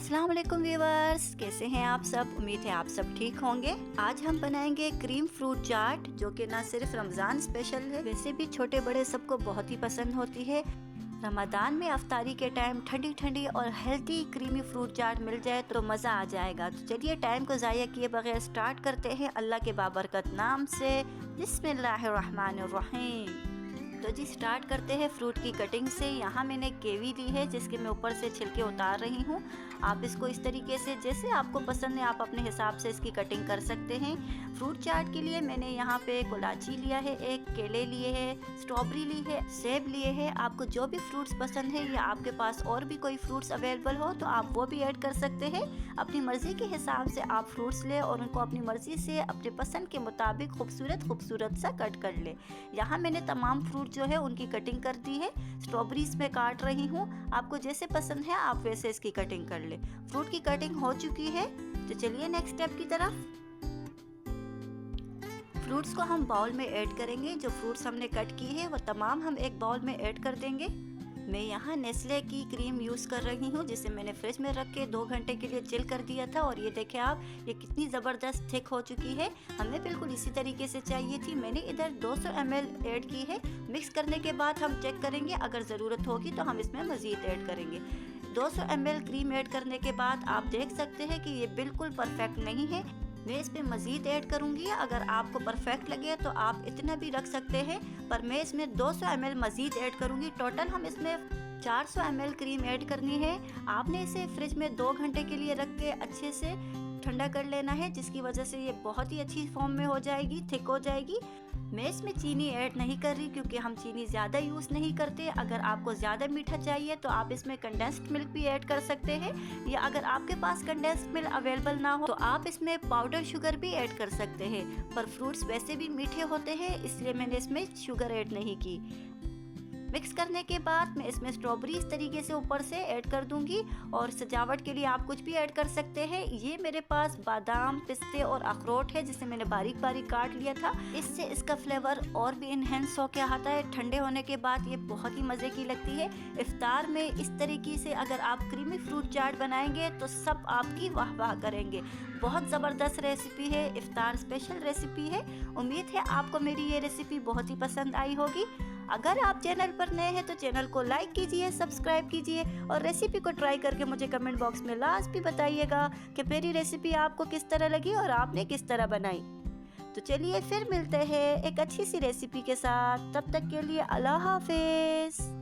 अस्सलाम वालेकुम व्यूअर्स, कैसे हैं आप सब। उम्मीद है आप सब ठीक होंगे। आज हम बनाएंगे क्रीम फ्रूट चाट, जो कि ना सिर्फ रमज़ान स्पेशल है, वैसे भी छोटे बड़े सबको बहुत ही पसंद होती है। रमज़ान में अफ्तारी के टाइम ठंडी ठंडी और हेल्दी क्रीमी फ्रूट चाट मिल जाए तो मज़ा आ जाएगा। तो चलिए टाइम को ज़ाया किए बगैर स्टार्ट करते हैं अल्लाह के बाबरकत नाम से। बिस्मिल्लाहिर्रहमानिर्रहीम। तो जी स्टार्ट करते हैं फ्रूट की कटिंग से। यहाँ मैंने केवी ली है जिसके मैं ऊपर से छिलके उतार रही हूँ। आप इसको इस तरीके से जैसे आपको पसंद है आप अपने हिसाब से इसकी कटिंग कर सकते हैं। फ्रूट चाट के लिए मैंने यहाँ पे कोलाची लिया है, एक केले लिए है, स्ट्रॉबेरी ली है, सेब लिए है। आपको जो भी फ्रूट्स पसंद है या आपके पास और भी कोई फ्रूट्स अवेलेबल हो तो आप वो भी ऐड कर सकते हैं। अपनी मर्ज़ी के हिसाब से आप फ्रूट्स ले और उनको अपनी मर्ज़ी से अपने पसंद के मुताबिक खूबसूरत सा कट कर ले। यहाँ मैंने तमाम फ्रूट जो है उनकी कटिंग कर दी है। स्ट्रॉबेरीज में काट रही हूँ, आपको जैसे पसंद है आप वैसे इसकी कटिंग कर ले। फ्रूट की कटिंग हो चुकी है तो चलिए नेक्स्ट स्टेप की तरफ। फ्रूट्स को हम बाउल में ऐड करेंगे। जो फ्रूट्स हमने कट की है वो तमाम हम एक बाउल में ऐड कर देंगे। मैं यहाँ नेस्ले की क्रीम यूज़ कर रही हूँ जिसे मैंने फ्रिज में रख के 2 घंटे के लिए चिल कर दिया था। और ये देखें आप, ये कितनी ज़बरदस्त थिक हो चुकी है। हमें बिल्कुल इसी तरीके से चाहिए थी। मैंने इधर 200 ml ऐड की है। मिक्स करने के बाद हम चेक करेंगे, अगर ज़रूरत होगी तो हम इसमें मज़ीद ऐड करेंगे। 200 ml क्रीम ऐड करने के बाद आप देख सकते हैं कि ये बिल्कुल परफेक्ट नहीं है। मैं इसमें मज़ीद ऐड करूँगी। अगर आपको परफेक्ट लगे तो आप इतना भी रख सकते हैं, पर मैं इसमें 200 ml मज़ीद ऐड करूँगी। टोटल हम इसमें 400 ml क्रीम ऐड करनी है। आपने इसे फ्रिज में 2 घंटे के लिए रख के अच्छे से ठंडा कर लेना है, जिसकी वजह से ये बहुत ही अच्छी फॉर्म में हो जाएगी, थिक हो जाएगी। मैं इसमें चीनी ऐड नहीं कर रही क्योंकि हम चीनी ज़्यादा यूज़ नहीं करते। अगर आपको ज़्यादा मीठा चाहिए तो आप इसमें कंडेंस्ड मिल्क भी ऐड कर सकते हैं, या अगर आपके पास कंडेंस्ड मिल्क अवेलेबल ना हो तो आप इसमें पाउडर शुगर भी ऐड कर सकते हैं। पर फ्रूट्स वैसे भी मीठे होते हैं, इसलिए मैंने इसमें शुगर ऐड नहीं की। मिक्स करने के बाद मैं इसमें स्ट्रॉबेरी इस तरीके से ऊपर से ऐड कर दूंगी। और सजावट के लिए आप कुछ भी ऐड कर सकते हैं। ये मेरे पास बादाम, पिस्ते और अखरोट है जिसे मैंने बारीक बारीक काट लिया था। इससे इसका फ्लेवर और भी इन्हेंस होकर आता है। ठंडे होने के बाद ये बहुत ही मज़े की लगती है। इफ्तार में इस तरीके से अगर आप क्रीमी फ्रूट चाट बनाएंगे तो सब आपकी वाह वाह करेंगे। बहुत ज़बरदस्त रेसिपी है, इफ्तार स्पेशल रेसिपी है। उम्मीद है आपको मेरी ये रेसिपी बहुत ही पसंद आई होगी। अगर आप चैनल पर नए हैं तो चैनल को लाइक कीजिए, सब्सक्राइब कीजिए और रेसिपी को ट्राई करके मुझे कमेंट बॉक्स में लास्ट भी बताइएगा कि मेरी रेसिपी आपको किस तरह लगी और आपने किस तरह बनाई। तो चलिए फिर मिलते हैं एक अच्छी सी रेसिपी के साथ। तब तक के लिए अल्लाह हाफिज़।